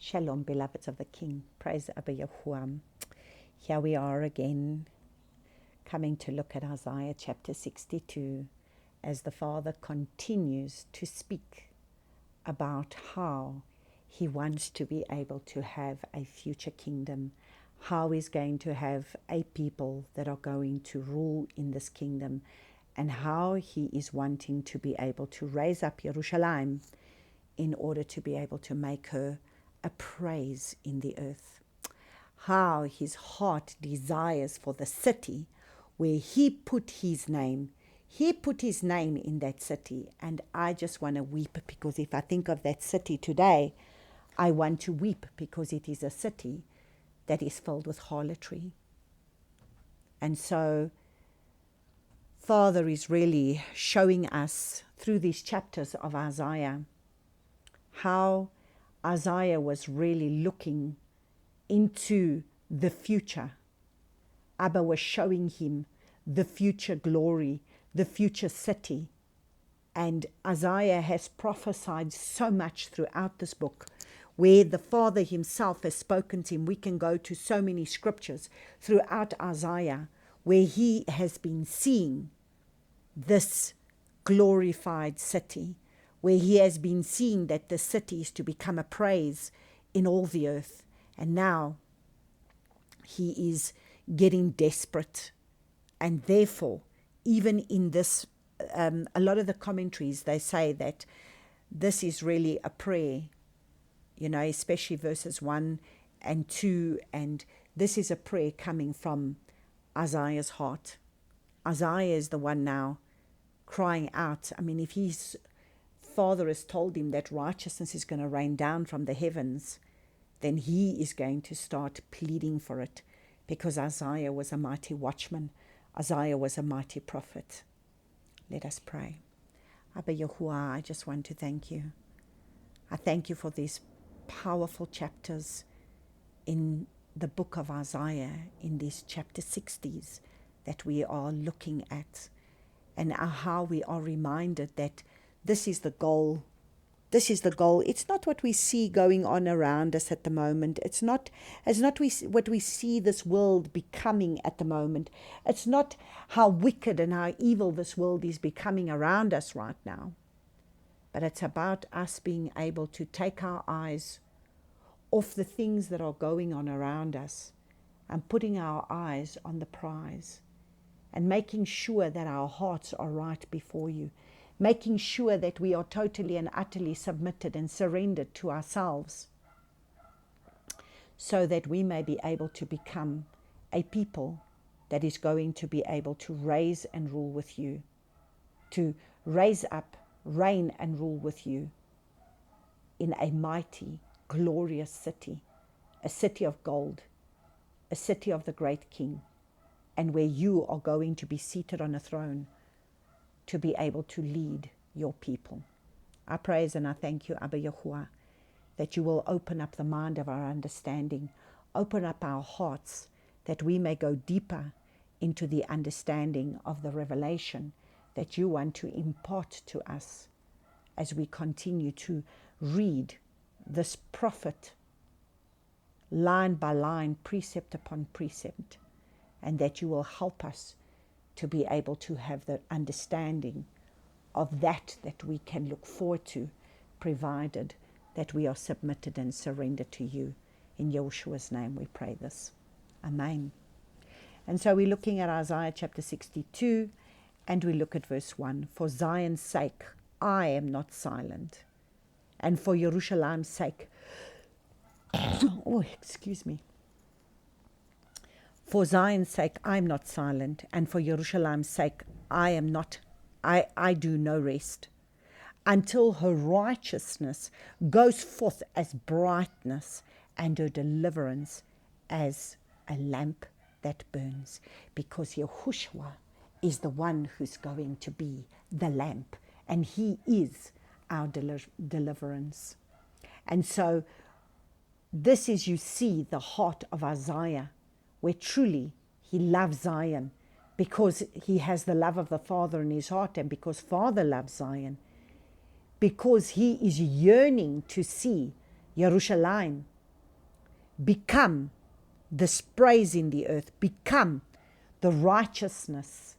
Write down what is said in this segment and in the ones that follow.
Shalom, beloveds of the King. Praise Abba Yahuwah. Here we are again, coming to look at Isaiah chapter 62, as the Father continues to speak about how he wants to be able to have a future kingdom, how he's going to have a people that are going to rule in this kingdom, and how he is wanting to be able to raise up Jerusalem in order to be able to make her a praise in the earth. How his heart desires for the city where he put his name. He put his name in that city, and I just want to weep, because if I think of that city today, I want to weep, because it is a city that is filled with harlotry. And so Father is really showing us through these chapters of Isaiah how Isaiah was really looking into the future. Abba was showing him the future glory, the future city. And Isaiah has prophesied so much throughout this book, where the Father himself has spoken to him. We can go to so many scriptures throughout Isaiah where he has been seeing this glorified city, where he has been seeing that the city is to become a praise in all the earth. And now he is getting desperate. And therefore, even in this, a lot of the commentaries, they say that this is really a prayer, especially verses 1 and 2. And this is a prayer coming from Isaiah's heart. Isaiah is the one now crying out. I mean, if his Father has told him that righteousness is going to rain down from the heavens, then he is going to start pleading for it, because Isaiah was a mighty watchman. Isaiah was a mighty prophet. Let us pray. Abba Yahuwah, I just want to thank you. I thank you for these powerful chapters in the book of Isaiah, in these chapter 60s that we are looking at, and how we are reminded that this is the goal. This is the goal. It's not what we see going on around us at the moment. It's not what we see this world becoming at the moment. It's not how wicked and how evil this world is becoming around us right now. But it's about us being able to take our eyes off the things that are going on around us and putting our eyes on the prize, and making sure that our hearts are right before you, making sure that we are totally and utterly submitted and surrendered to ourselves, so that we may be able to become a people that is going to be able to raise and rule with you, to raise up, reign and rule with you in a mighty, glorious city, a city of gold, a city of the great King, and where you are going to be seated on a throne to be able to lead your people. I praise and I thank you, Abba Yahuwah, that you will open up the mind of our understanding, open up our hearts, that we may go deeper into the understanding of the revelation that you want to impart to us as we continue to read this prophet line by line, precept upon precept, and that you will help us to be able to have the understanding of that we can look forward to, provided that we are submitted and surrendered to you. In Yeshua's name we pray this. Amen. And so we're looking at Isaiah chapter 62, and we look at verse 1. For Zion's sake, I am not silent, and for Jerusalem's sake, excuse me. For Zion's sake, I am not silent, and for Jerusalem's sake, I do no rest, until her righteousness goes forth as brightness, and her deliverance as a lamp that burns. Because Yahushua is the one who's going to be the lamp, and he is our deliverance. And so this is, you see, the heart of Isaiah, where truly he loves Zion, because he has the love of the Father in his heart, and because Father loves Zion, because he is yearning to see Jerusalem become this praise in the earth, become the righteousness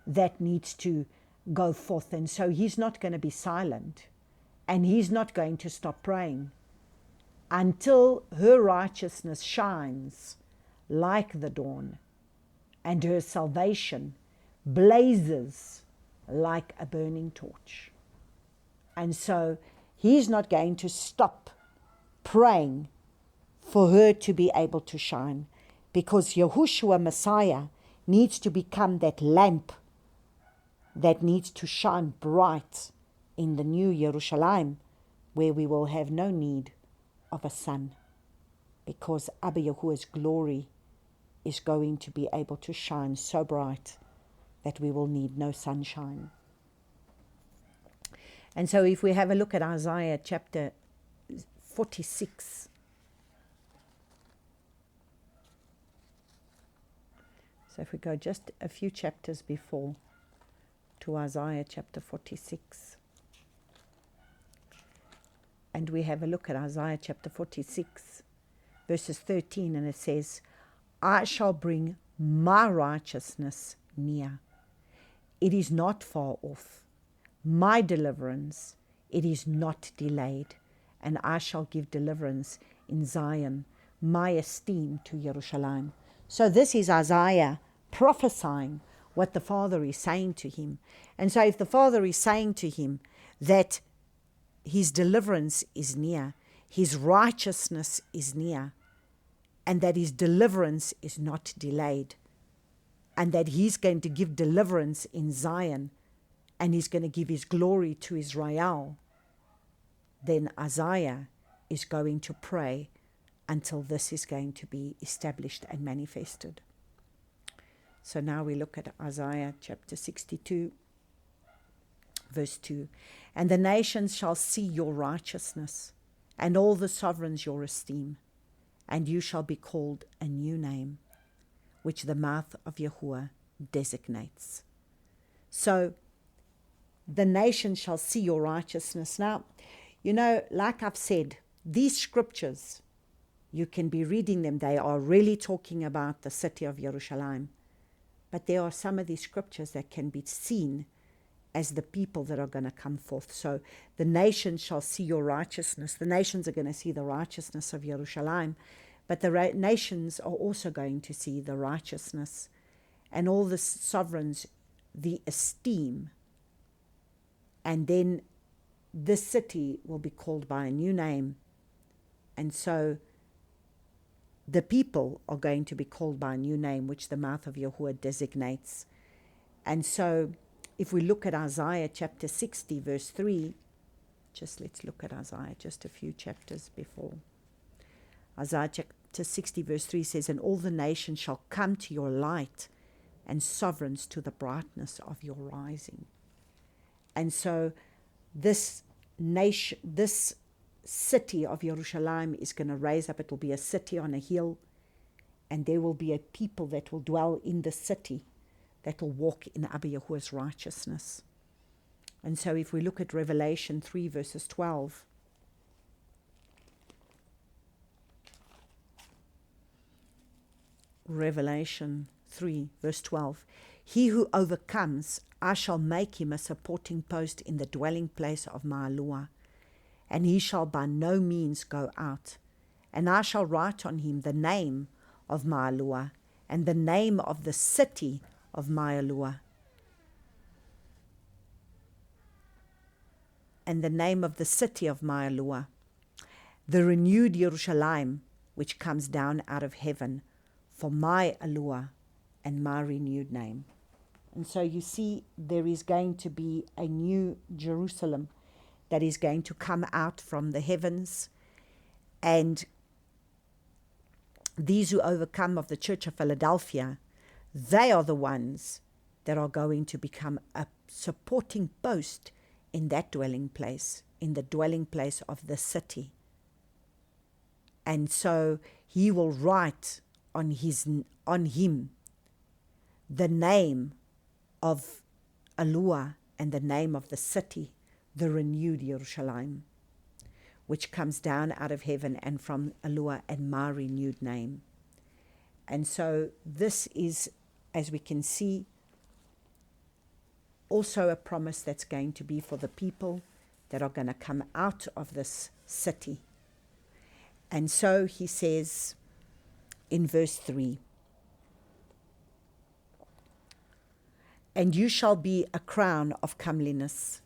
that needs to go forth. And so he's not going to be silent, and he's not going to stop praying until her righteousness shines like the dawn and her salvation blazes like a burning torch. And so he's not going to stop praying for her to be able to shine, because Yahushua Messiah needs to become that lamp that needs to shine bright in the new Jerusalem, where we will have no need of a sun, because Abba Yahuwah's glory is going to be able to shine so bright that we will need no sunshine. And so if we have a look at Isaiah chapter 46, so if we go just a few chapters before to Isaiah chapter 46, and we have a look at Isaiah chapter 46, verses 13, and it says, I shall bring my righteousness near. It is not far off. My deliverance, it is not delayed. And I shall give deliverance in Zion, my esteem to Jerusalem. So this is Isaiah prophesying what the Father is saying to him. And so if the Father is saying to him that his deliverance is near, his righteousness is near, and that his deliverance is not delayed, and that he's going to give deliverance in Zion, and he's going to give his glory to Israel, then Isaiah is going to pray until this is going to be established and manifested. So now we look at Isaiah chapter 62, verse 2. And the nations shall see your righteousness, and all the sovereigns your esteem, and you shall be called a new name, which the mouth of Yahuwah designates. So the nations shall see your righteousness. Now, you know, like I've said, these scriptures, you can be reading them. They are really talking about the city of Jerusalem. But there are some of these scriptures that can be seen as the people that are going to come forth. So the nations shall see your righteousness. The nations are going to see the righteousness of Jerusalem. But the nations are also going to see the righteousness, and all the sovereigns, the esteem. And then this city will be called by a new name. And so the people are going to be called by a new name, which the mouth of Yahuwah designates. And so if we look at Isaiah chapter 60, verse 3, let's look at Isaiah just a few chapters before. Isaiah chapter 60, verse 3 says, and all the nations shall come to your light, and sovereigns to the brightness of your rising. And so this nation, this city of Jerusalem is going to raise up. It will be a city on a hill, and there will be a people that will dwell in the city that will walk in Abba Yahuwah's righteousness. And so if we look at Revelation 3 verses 12, Revelation 3 verse 12, he who overcomes, I shall make him a supporting post in the dwelling place of my Eloah, and he shall by no means go out. And I shall write on him the name of my Eloah, and the name of the city of my Eloah, and the name of the city of my Eloah, the renewed Jerusalem, which comes down out of heaven, for my Eloah and my renewed name. And so you see, there is going to be a new Jerusalem that is going to come out from the heavens. And these who overcome of the Church of Philadelphia, they are the ones that are going to become a supporting post in that dwelling place, in the dwelling place of the city. And so he will write on him the name of Eloah and the name of the city, the renewed Jerusalem. which comes down out of heaven, and from Eloah, and my renewed name. And so this is, as we can see, also a promise that's going to be for the people that are going to come out of this city. And so he says in verse 3, and you shall be a crown of comeliness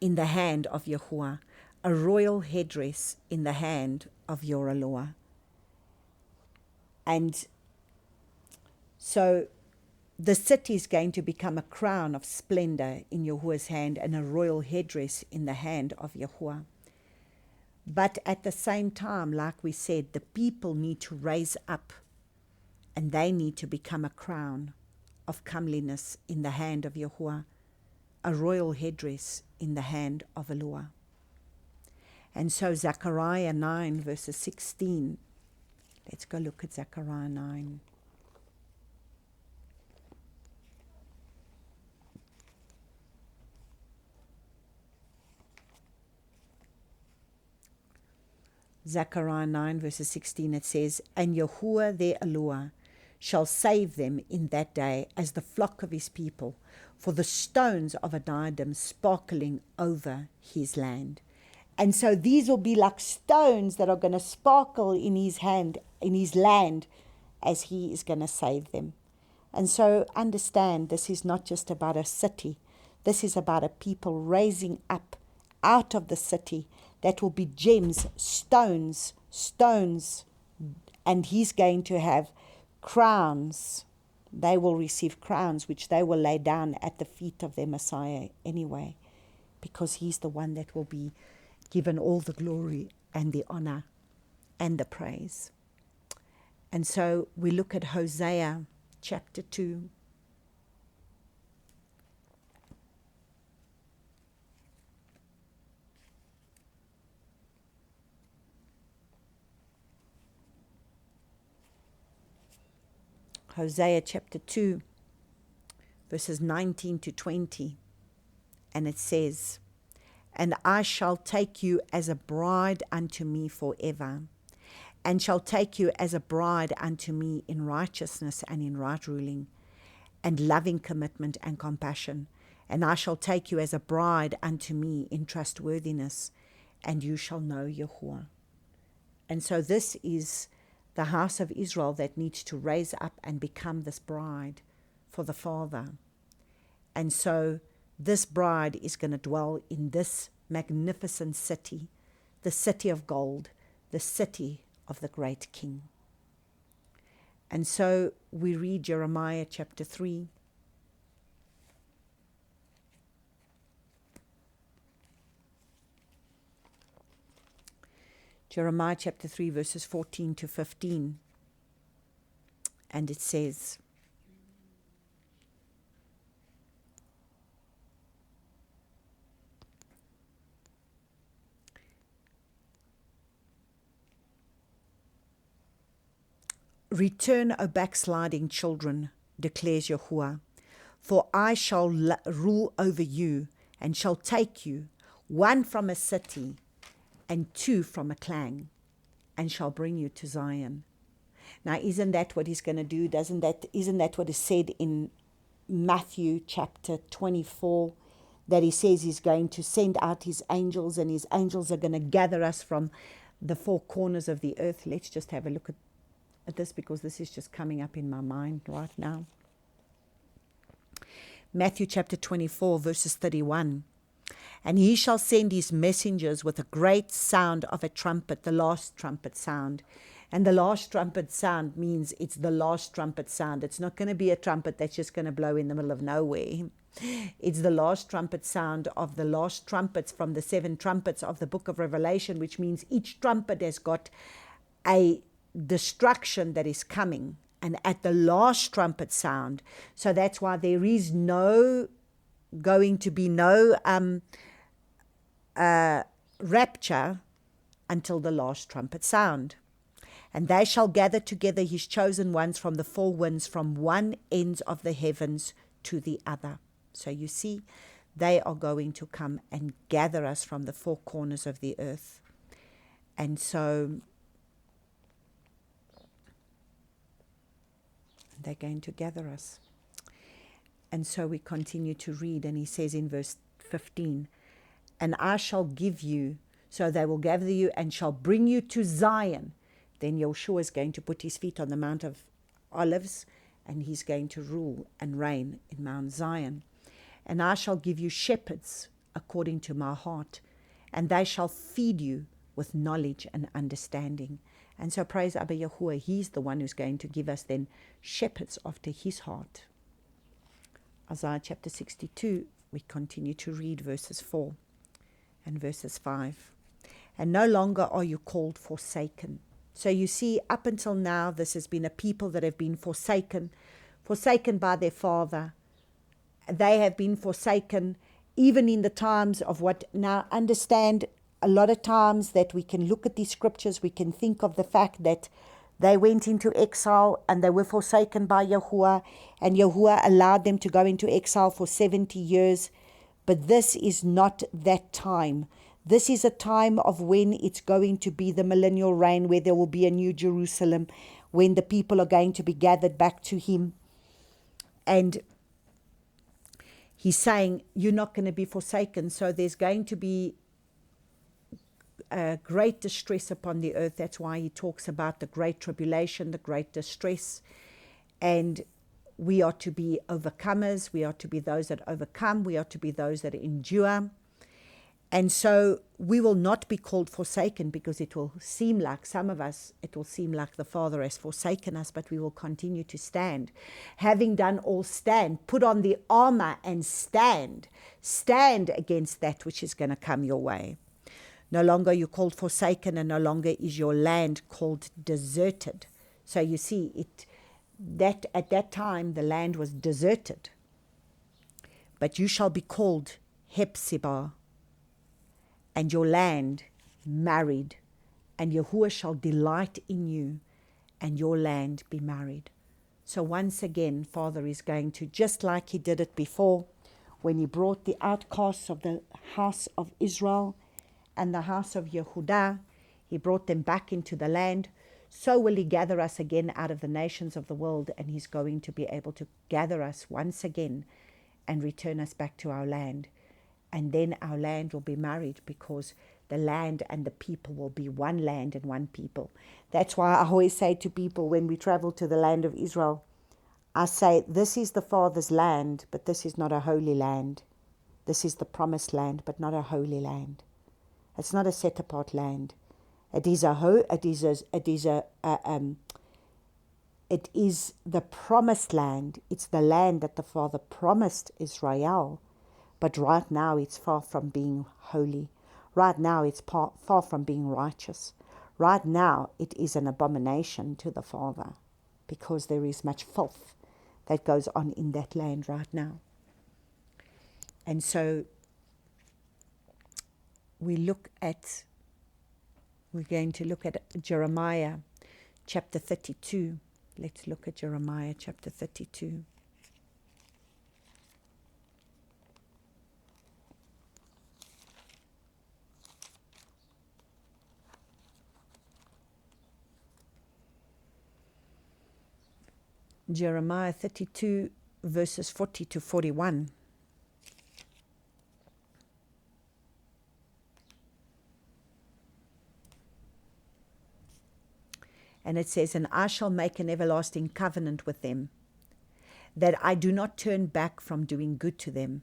in the hand of Yahuwah, a royal headdress in the hand of your Eloah. And so the city is going to become a crown of splendor in Yahuwah's hand and a royal headdress in the hand of Yahuwah. But at the same time, like we said, the people need to raise up and they need to become a crown of comeliness in the hand of Yahuwah, a royal headdress in the hand of Eloah. And so Zechariah 9 verses 16. Let's go look at Zechariah 9. Zechariah 9 verses 16, it says, and Yahuwah their Eloah shall save them in that day as the flock of his people, for the stones of a diadem sparkling over his land. And so these will be like stones that are going to sparkle in his hand, in his land, as he is going to save them. And so understand, this is not just about a city. This is about a people raising up out of the city that will be gems, stones, and he's going to have crowns. They will receive crowns, which they will lay down at the feet of their Messiah anyway, because he's the one that will be given all the glory and the honor and the praise. And so we look at Hosea chapter 2. Hosea chapter 2, verses 19 to 20. And it says, and I shall take you as a bride unto me forever, and shall take you as a bride unto me in righteousness and in right ruling, and loving commitment and compassion. And I shall take you as a bride unto me in trustworthiness, and you shall know Yahuwah. And so this is the house of Israel that needs to raise up and become this bride for the Father. And so this bride is going to dwell in this magnificent city, the city of gold, the city of the great King. And so we read Jeremiah chapter 3. Jeremiah chapter 3 verses 14 to 15. And it says, return, O backsliding children, declares Yahuwah, for I shall rule over you, and shall take you, one from a city, and two from a clan, and shall bring you to Zion. Now, isn't that what he's going to do? Isn't that what is said in Matthew chapter 24, that he says he's going to send out his angels, and his angels are going to gather us from the four corners of the earth? Let's just have a look at this, because this is just coming up in my mind right now. Matthew chapter 24 verses 31. And he shall send his messengers with a great sound of a trumpet, the last trumpet sound. And the last trumpet sound means it's the last trumpet sound. It's not going to be a trumpet that's just going to blow in the middle of nowhere. It's the last trumpet sound of the last trumpets from the 7 trumpets of the book of Revelation, which means each trumpet has got a destruction that is coming. And at the last trumpet sound, so that's why there is going to be no rapture until the last trumpet sound. And they shall gather together his chosen ones from the 4 winds, from one end of the heavens to the other. So you see, they are going to come and gather us from the 4 corners of the earth. And so they're going to gather us. And so we continue to read, and he says in verse 15, and I shall give you, so they will gather you and shall bring you to Zion. Then Yeshua is going to put his feet on the Mount of Olives, and he's going to rule and reign in Mount Zion. And I shall give you shepherds according to my heart, and they shall feed you with knowledge and understanding. And so praise Abba Yahuwah, he's the one who's going to give us then shepherds after his heart. Isaiah chapter 62, we continue to read verses 4 and verses 5. And no longer are you called forsaken. So you see, up until now, this has been a people that have been forsaken by their father. They have been forsaken even in the times of what now understand a lot of times that we can look at these scriptures, we can think of the fact that they went into exile and they were forsaken by Yahuwah, and Yahuwah allowed them to go into exile for 70 years. But this is not that time. This is a time of when it's going to be the millennial reign, where there will be a new Jerusalem, when the people are going to be gathered back to him. And he's saying, you're not going to be forsaken. So there's going to be great distress upon the earth. That's why he talks about the great tribulation, the great distress. And we are to be overcomers. We are to be those that overcome. We are to be those that endure. And so we will not be called forsaken, because it will seem like, some of us, it will seem like the Father has forsaken us, but we will continue to stand. Having done all, stand. Put on the armor and stand. Stand against that which is going to come your way. No longer are you called forsaken, and no longer is your land called deserted. So you see, that at that time the land was deserted. But you shall be called Hephzibah, and your land married, and Yahuwah shall delight in you, and your land be married. So once again, Father is going to, just like he did it before, when he brought the outcasts of the house of Israel and the house of Yehudah, he brought them back into the land. So will he gather us again out of the nations of the world, and he's going to be able to gather us once again and return us back to our land. And then our land will be married, because the land and the people will be one land and one people. That's why I always say to people when we travel to the land of Israel, I say, this is the Father's land, but this is not a holy land. This is the promised land, but not a holy land. It's not a set-apart land. It is the promised land. It's the land that the Father promised Israel. But right now it's far from being holy. Right now it's far from being righteous. Right now it is an abomination to the Father, because there is much filth that goes on in that land right now. And so we're going to look at Jeremiah chapter 32. Let's look at Jeremiah chapter 32. Jeremiah 32 verses 40 to 41. And it says, and I shall make an everlasting covenant with them, that I do not turn back from doing good to them.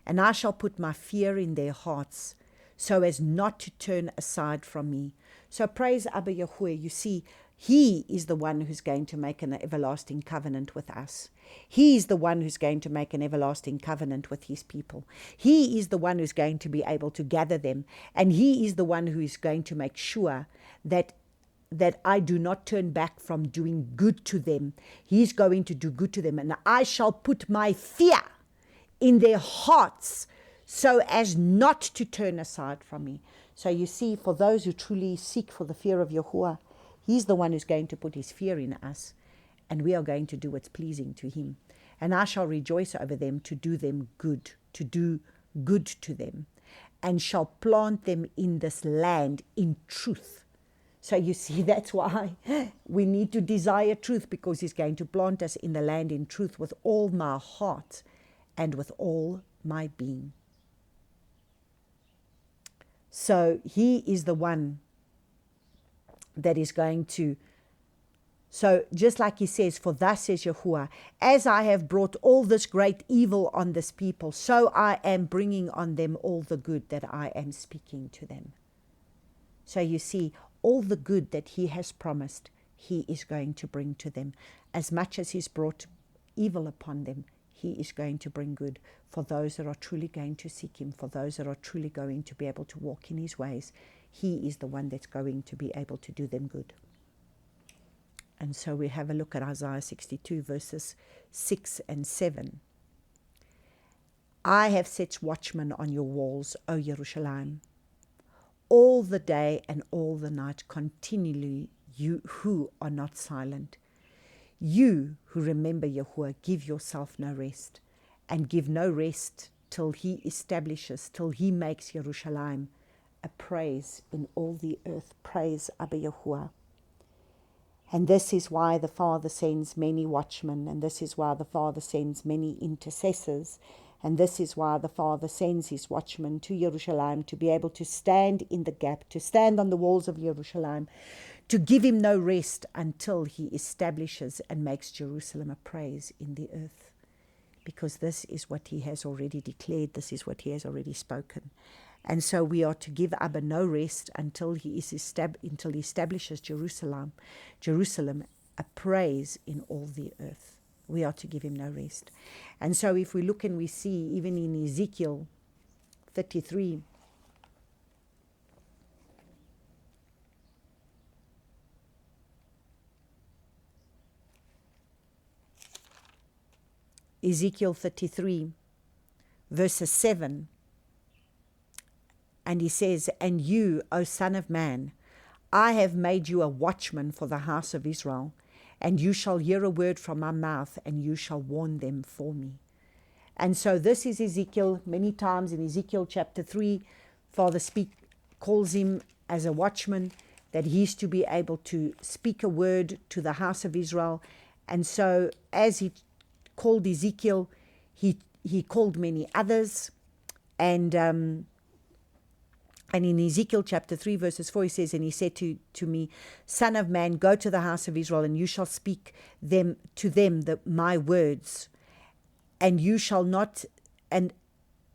And I shall put my fear in their hearts, so as not to turn aside from me. So praise Abba Yahuwah. You see, he is the one who's going to make an everlasting covenant with us. He is the one who's going to make an everlasting covenant with his people. He is the one who's going to be able to gather them. And he is the one who is going to make sure that I do not turn back from doing good to them. He's going to do good to them. And I shall put my fear in their hearts, so as not to turn aside from me. So you see, for those who truly seek for the fear of Yahuwah, he's the one who's going to put his fear in us, and we are going to do what's pleasing to him. And I shall rejoice over them, to do them good, to do good to them, and shall plant them in this land in truth. So you see, that's why we need to desire truth, because he's going to plant us in the land in truth with all my heart and with all my being. So he is the one that is going to, so just like he says, for thus says Yahuwah, as I have brought all this great evil on this people, so I am bringing on them all the good that I am speaking to them. So you see, all the good that he has promised, he is going to bring to them. As much as he's brought evil upon them, he is going to bring good for those that are truly going to seek him, for those that are truly going to be able to walk in his ways. He is the one that's going to be able to do them good. And so we have a look at Isaiah 62 verses 6 and 7. I have set watchmen on your walls, O Jerusalem, all the day and all the night continually, you who are not silent. You who remember Yahuwah, give yourself no rest, and give no rest till he establishes, till he makes Jerusalem a praise in all the earth. Praise Abba Yahuwah. And this is why the Father sends many watchmen, and this is why the Father sends many intercessors, and this is why the Father sends his watchmen to Jerusalem to be able to stand in the gap, to stand on the walls of Jerusalem, to give him no rest until he establishes and makes Jerusalem a praise in the earth. Because this is what he has already declared, this is what he has already spoken. And so we are to give Abba no rest until he establishes Jerusalem a praise in all the earth. We are to give him no rest. And so if we look and we see, even in Ezekiel 33, Ezekiel 33, verses 7, and he says, and you, O son of man, I have made you a watchman for the house of Israel, and you shall hear a word from my mouth, and you shall warn them for me. And so this is Ezekiel. Many times in Ezekiel chapter 3, Father calls him as a watchman, that he's to be able to speak a word to the house of Israel. And so as he called Ezekiel, he called many others. And in Ezekiel chapter 3 verses 4 he says, and he said to me, Son of man, go to the house of Israel, and you shall speak to them my words, and you shall not, and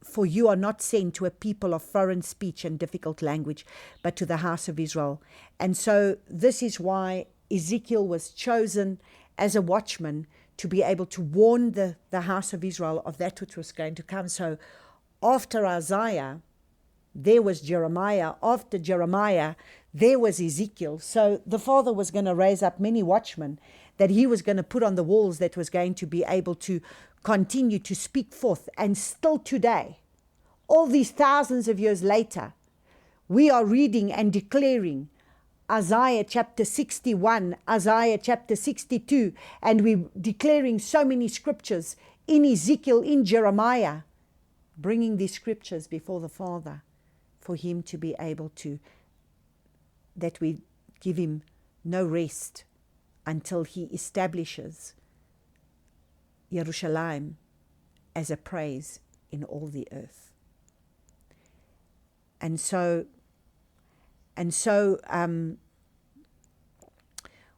for you are not sent to a people of foreign speech and difficult language, but to the house of Israel. And so this is why Ezekiel was chosen as a watchman, to be able to warn the house of Israel of that which was going to come. So after Isaiah, there was Jeremiah. After Jeremiah, there was Ezekiel. So the Father was going to raise up many watchmen that he was going to put on the walls, that was going to be able to continue to speak forth. And still today, all these thousands of years later, we are reading and declaring Isaiah chapter 61, Isaiah chapter 62, and we're declaring so many scriptures in Ezekiel, in Jeremiah, bringing these scriptures before the Father for him to be able to, that we give him no rest until he establishes Jerusalem as a praise in all the earth. And so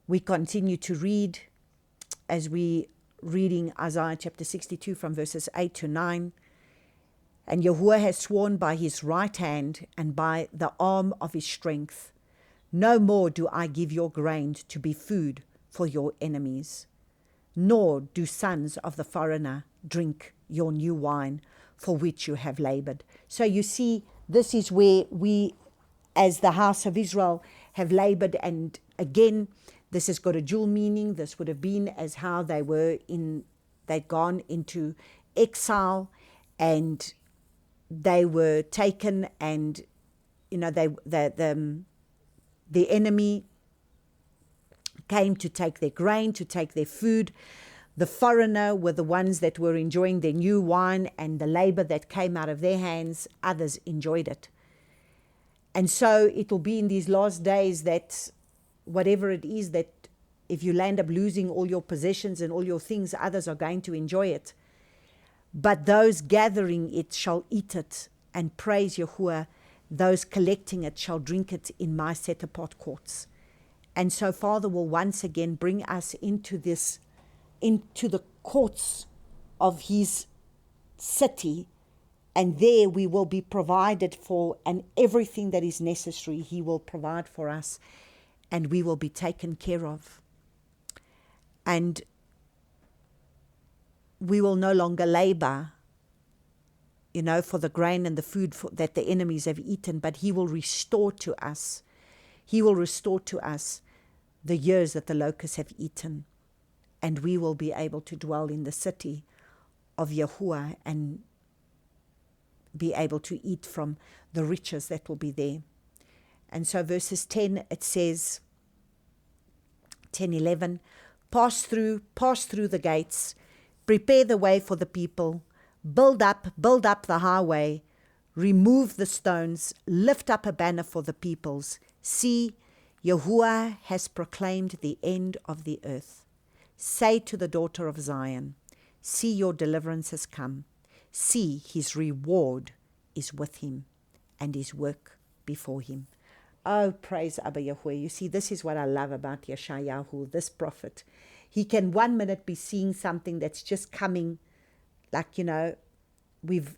we continue to read as we reading Isaiah chapter 62 from verses 8 to 9. And Yahuwah has sworn by his right hand and by the arm of his strength, no more do I give your grain to be food for your enemies, nor do sons of the foreigner drink your new wine for which you have labored. So you see, this is where we, as the house of Israel, have labored. And again, this has got a dual meaning. This would have been as how they were they'd gone into exile, and they were taken, and the enemy came to take their grain, to take their food. The foreigner were the ones that were enjoying their new wine, and the labor that came out of their hands, others enjoyed it. And so it will be in these last days that whatever it is, that if you land up losing all your possessions and all your things, others are going to enjoy it. But those gathering it shall eat it and praise Yahuwah. Those collecting it shall drink it in my set-apart courts. And so Father will once again bring us into the courts of his city, and there we will be provided for, and everything that is necessary he will provide for us, and we will be taken care of. And we will no longer labor, for the grain and the food that the enemies have eaten, but he will restore to us. He will restore to us the years that the locusts have eaten, and we will be able to dwell in the city of Yahuwah and be able to eat from the riches that will be there. And so verses 10, it says, 10:11, pass through the gates, prepare the way for the people, build up the highway, remove the stones, lift up a banner for the peoples. See, Yahuwah has proclaimed the end of the earth. Say to the daughter of Zion, see, your deliverance has come. See, his reward is with him and his work before him. Oh, praise Abba Yahuwah. You see, this is what I love about Yeshayahu, this prophet. He can 1 minute be seeing something that's just coming, like, we've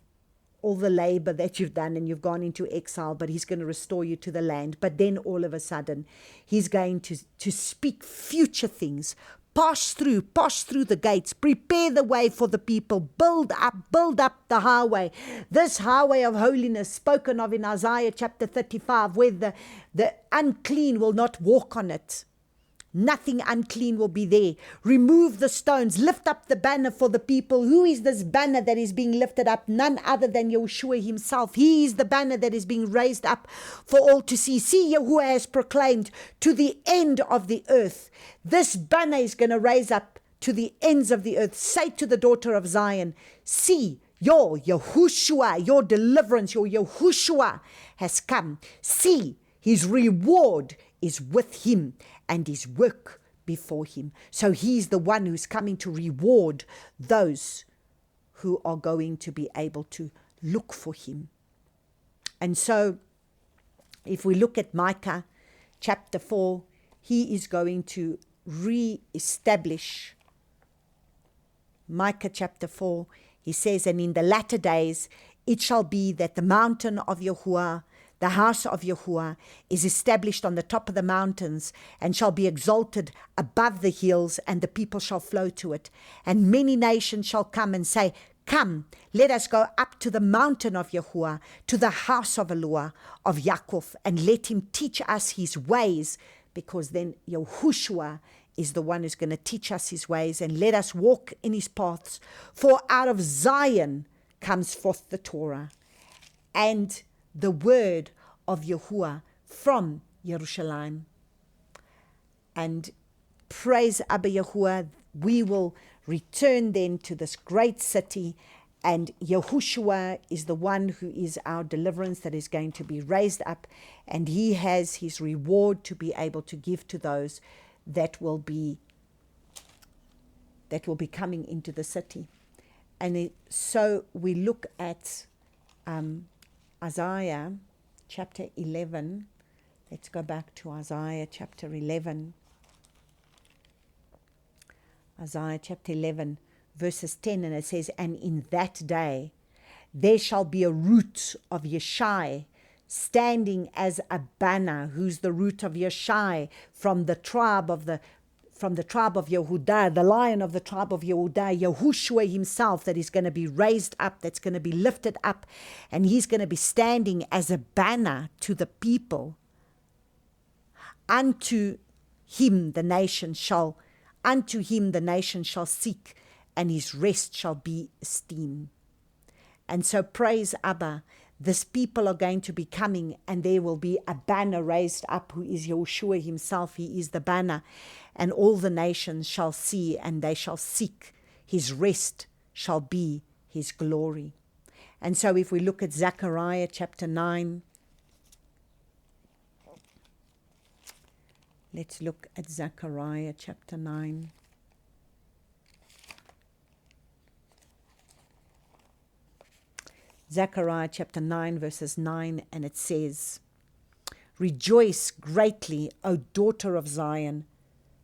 all the labor that you've done and you've gone into exile, but he's going to restore you to the land. But then all of a sudden, he's going to speak future things. Pass through the gates, prepare the way for the people, build up the highway. This highway of holiness spoken of in Isaiah chapter 35, where the unclean will not walk on it. Nothing unclean will be there. Remove the stones. Lift up the banner for the people. Who is this banner that is being lifted up? None other than Yahushua himself. He is the banner that is being raised up for all to see. See, Yahuwah has proclaimed to the end of the earth. This banner is going to raise up to the ends of the earth. Say to the daughter of Zion, see, your Yahushua, your deliverance, your Yahushua has come. See, his reward is with him and his work before him. So he's the one who's coming to reward those who are going to be able to look for him. And so if we look at Micah chapter 4, he is going to re-establish. Micah chapter 4, he says, and in the latter days it shall be that the mountain of Yahuwah, the house of Yahuwah, is established on the top of the mountains and shall be exalted above the hills, and the people shall flow to it. And many nations shall come and say, come, let us go up to the mountain of Yahuwah, to the house of Eloah, of Yaakov, and let him teach us his ways, because then Yahushua is the one who's going to teach us his ways, and let us walk in his paths. For out of Zion comes forth the Torah, and the word of Yahuwah from Jerusalem. And praise Abba Yahuwah, we will return then to this great city, and Yahushua is the one who is our deliverance that is going to be raised up, and he has his reward to be able to give to those that will be coming into the city. And so we look at Isaiah chapter 11. Let's go back to Isaiah chapter 11. Isaiah chapter 11, verses 10, and it says, and in that day there shall be a root of Yeshai standing as a banner. Who's the root of Yeshai? From the tribe of Yehudah, the lion of the tribe of Yehudah, Yahushua himself, that is going to be raised up, that's going to be lifted up, and he's going to be standing as a banner to the people. Unto him the nation shall seek, and his rest shall be esteemed. And so praise Abba, this people are going to be coming, and there will be a banner raised up, who is Yahushua himself. He is the banner, and all the nations shall see, and they shall seek. His rest shall be his glory. And so if we look at Zechariah chapter 9, Let's look at Zechariah chapter 9. Zechariah chapter 9 verses 9, and it says, Rejoice greatly, O daughter of Zion.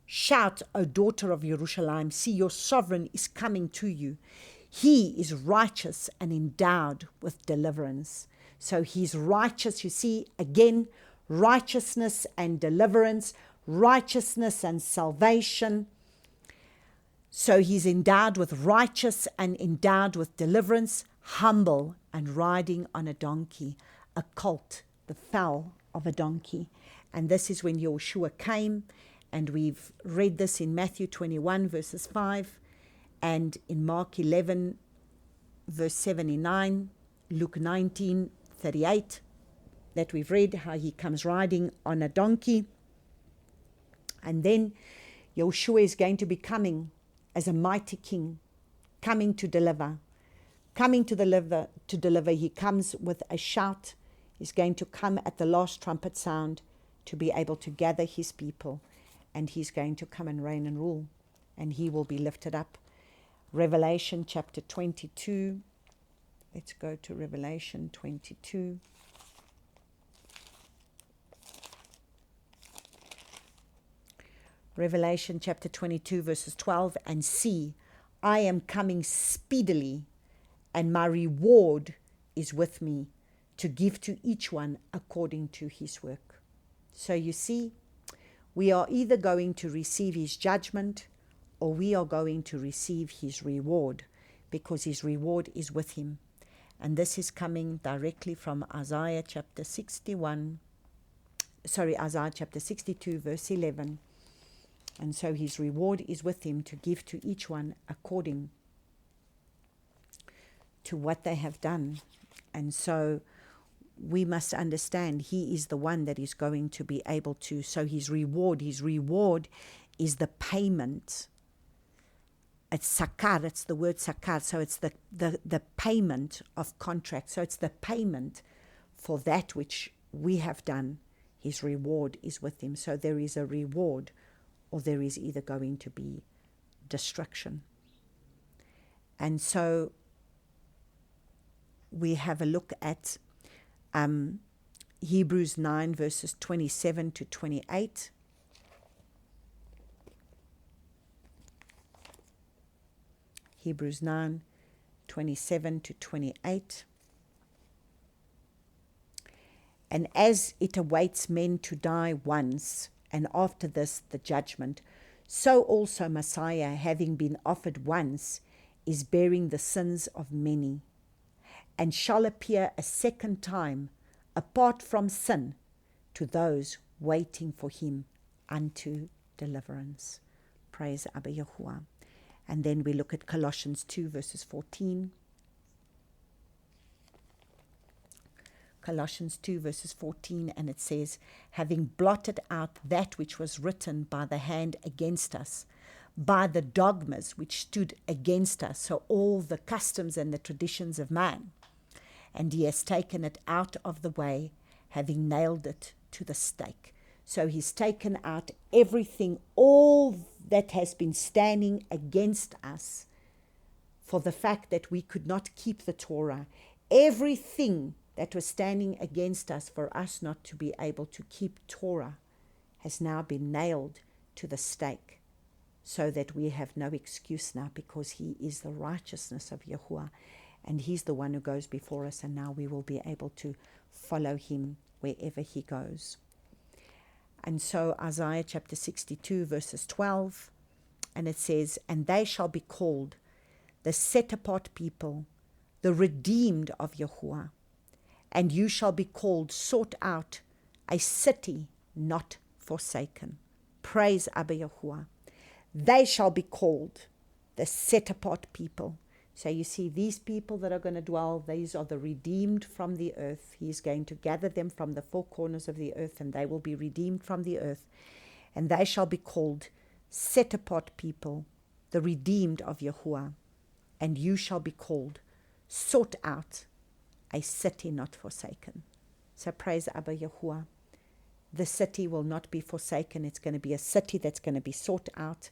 Shout, O daughter of Jerusalem. See, your sovereign is coming to you. He is righteous and endowed with deliverance. So he's righteous. You see, again, righteousness and deliverance, righteousness and salvation. So he's endowed with righteous and endowed with deliverance, humble and riding on a donkey, a colt, the foal of a donkey. And this is when Yeshua came, and we've read this in Matthew 21 verses 5 and in Mark 11 verse 79, Luke 19:38, that we've read how he comes riding on a donkey. And then Yeshua is going to be coming as a mighty king, coming to deliver. Coming to deliver, he comes with a shout. He's going to come at the last trumpet sound to be able to gather his people. And he's going to come and reign and rule. And he will be lifted up. Revelation chapter 22. Let's go to Revelation 22. Revelation chapter 22 verses 12. And see, I am coming speedily, and my reward is with me to give to each one according to his work. So you see, we are either going to receive his judgment or we are going to receive his reward, because his reward is with him. And this is coming directly from Isaiah chapter 62 verse 11. And so his reward is with him to give to each one according to what they have done. And so we must understand he is the one that is going to be able to. So his reward is the payment. It's sakar, it's the word sakar. So it's the payment of contract. So it's the payment for that which we have done. His reward is with him. So there is a reward, or there is either going to be destruction. And so we have a look at Hebrews 9 verses 27 to 28. Hebrews 9, 27 to 28. And as it awaits men to die once, and after this the judgment, so also Messiah, having been offered once, is bearing the sins of many, and shall appear a second time, apart from sin, to those waiting for him unto deliverance. Praise Abba Yahuwah. And then we look at Colossians 2 verses 14. Colossians 2 verses 14, and it says, having blotted out that which was written by the hand against us, by the dogmas which stood against us, so all the customs and the traditions of man, and he has taken it out of the way, having nailed it to the stake. So he's taken out everything, all that has been standing against us, for the fact that we could not keep the Torah. Everything that was standing against us for us not to be able to keep Torah has now been nailed to the stake, so that we have no excuse now, because he is the righteousness of Yahuwah, and he's the one who goes before us, and now we will be able to follow him wherever he goes. And so Isaiah chapter 62 verses 12, and it says, and they shall be called the set apart people, the redeemed of Yahuwah, and you shall be called sought out, a city not forsaken. Praise Abba Yahuwah. They shall be called the set apart people. So you see, these people that are going to dwell, these are the redeemed from the earth. He is going to gather them from the four corners of the earth, and they will be redeemed from the earth. And they shall be called set apart people, the redeemed of Yahuwah. And you shall be called sought out, a city not forsaken. So praise Abba Yahuwah. The city will not be forsaken. It's going to be a city that's going to be sought out.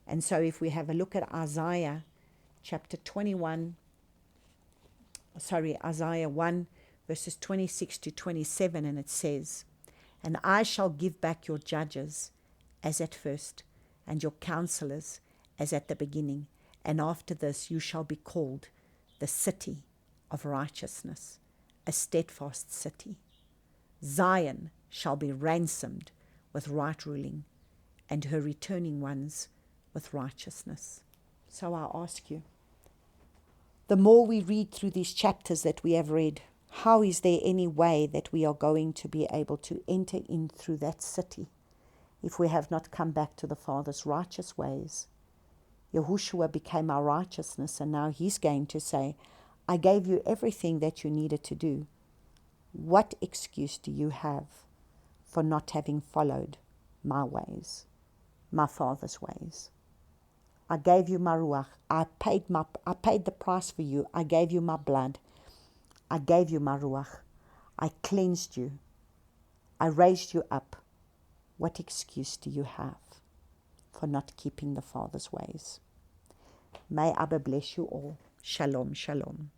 And so if we have a look at Isaiah chapter 1, verses 26 to 27, and it says, "And I shall give back your judges as at first, and your counselors as at the beginning. And after this you shall be called the city of righteousness, a steadfast city. Zion shall be ransomed with right ruling, and her returning ones with righteousness." So I ask you, the more we read through these chapters that we have read, how is there any way that we are going to be able to enter in through that city if we have not come back to the Father's righteous ways? Yahushua became our righteousness, and now he's going to say, I gave you everything that you needed to do. What excuse do you have for not having followed my ways, my Father's ways? I gave you my ruach. I paid the price for you. I gave you my blood. I gave you my ruach. I cleansed you. I raised you up. What excuse do you have for not keeping the Father's ways? May Abba bless you all. Shalom, shalom.